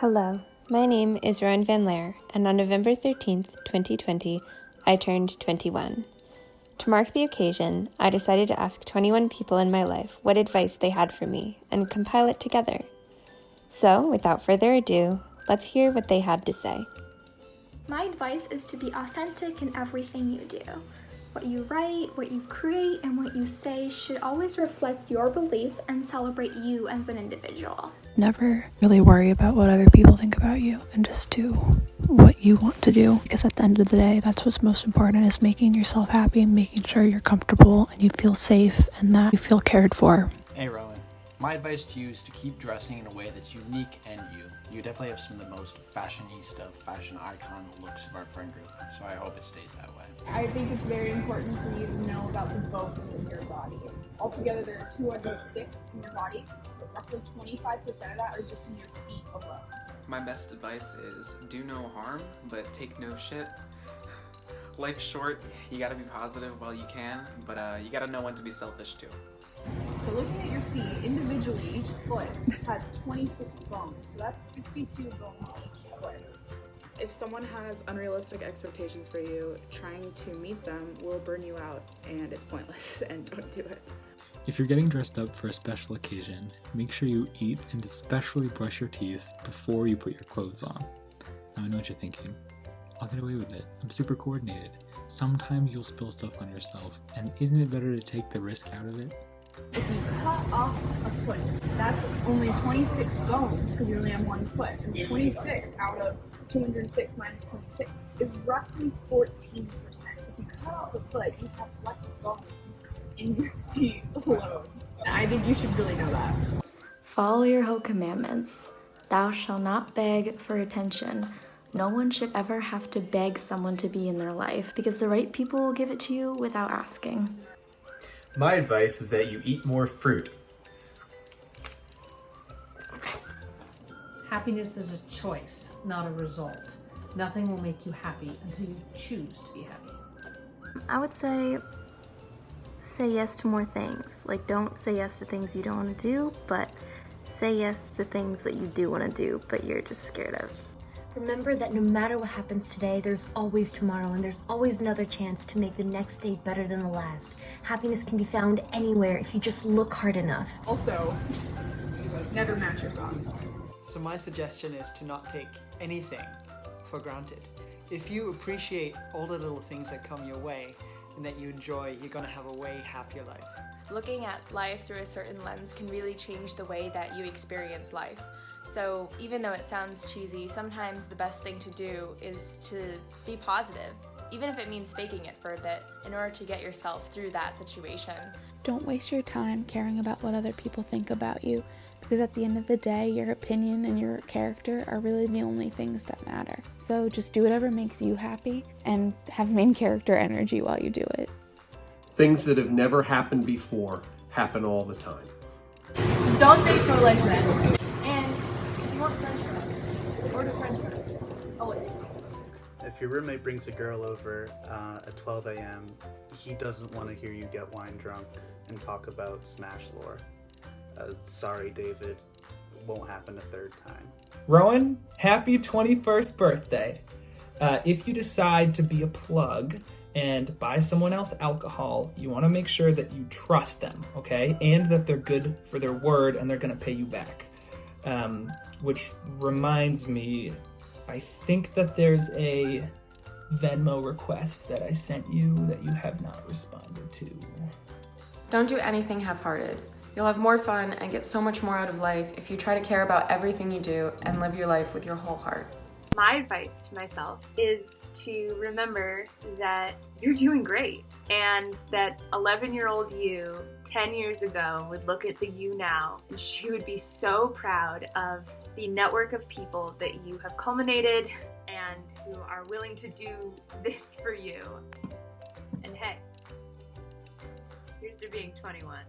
Hello, my name is Rowan Van Lare, and on November 13th, 2020, I turned 21. To mark the occasion, I decided to ask 21 people in my life what advice they had for me and compile it together. So, without further ado, let's hear what they had to say. My advice is to be authentic in everything you do. What you write, what you create, and what you say should always reflect your beliefs and celebrate you as an individual. Never really worry about what other people think about you and just do what you want to do, because at the end of the day, that's what's most important, is making yourself happy, making sure you're comfortable and you feel safe and that you feel cared for. Hey Rowan, my advice to you is to keep dressing in a way that's unique and you. You definitely have some of the most fashionista, fashion icon looks of our friend group, so I hope it stays that way. I think it's very important for you to know about the bones in your body. Altogether, there are 206 in your body, but roughly 25% of that are just in your feet alone. My best advice is do no harm, but take no shit. Life's short, you gotta be positive while you can, but you gotta know when to be selfish too. So looking at your feet, individually, each foot has 26 bones, so that's 52 bones in each foot. If someone has unrealistic expectations for you, trying to meet them will burn you out, and it's pointless, and don't do it. If you're getting dressed up for a special occasion, make sure you eat and especially brush your teeth before you put your clothes on. Now I know what you're thinking. I'll get away with it. I'm super coordinated. Sometimes you'll spill stuff on yourself, and isn't it better to take the risk out of it? If you cut off a foot, that's only 26 bones, because you only have one foot, and 26 out of 206 minus 26 is roughly 14%. So if you cut off a foot, you have less bones in your feet alone. I think you should really know that. Follow your whole commandments. Thou shalt not beg for attention. No one should ever have to beg someone to be in their life, because the right people will give it to you without asking. My advice is that you eat more fruit. Happiness is a choice, not a result. Nothing will make you happy until you choose to be happy. I would say yes to more things. Like, don't say yes to things you don't want to do, but say yes to things that you do want to do, but you're just scared of. Remember that no matter what happens today, there's always tomorrow, and there's always another chance to make the next day better than the last. Happiness can be found anywhere if you just look hard enough. Also, never match your socks. So my suggestion is to not take anything for granted. If you appreciate all the little things that come your way and that you enjoy, you're going to have a way happier life. Looking at life through a certain lens can really change the way that you experience life. So even though it sounds cheesy, sometimes the best thing to do is to be positive, even if it means faking it for a bit, in order to get yourself through that situation. Don't waste your time caring about what other people think about you, because at the end of the day, your opinion and your character are really the only things that matter. So just do whatever makes you happy and have main character energy while you do it. Things that have never happened before happen all the time. Don't date for life men. And if you want French fries, order French fries. Always. If your roommate brings a girl over at 12 a.m., he doesn't want to hear you get wine drunk and talk about Smash lore. Sorry, David. Won't happen a third time. Rowan, happy 21st birthday. If you decide to be a plug and buy someone else alcohol, you want to make sure that you trust them, okay? And that they're good for their word and they're going to pay you back. Which reminds me, I think that there's a Venmo request that I sent you that you have not responded to. Don't do anything half-hearted. You'll have more fun and get so much more out of life if you try to care about everything you do and live your life with your whole heart. My advice to myself is to remember that you're doing great, and that 11-year-old you 10 years ago would look at the you now and she would be so proud of the network of people that you have culminated and who are willing to do this for you. And hey, here's to being 21.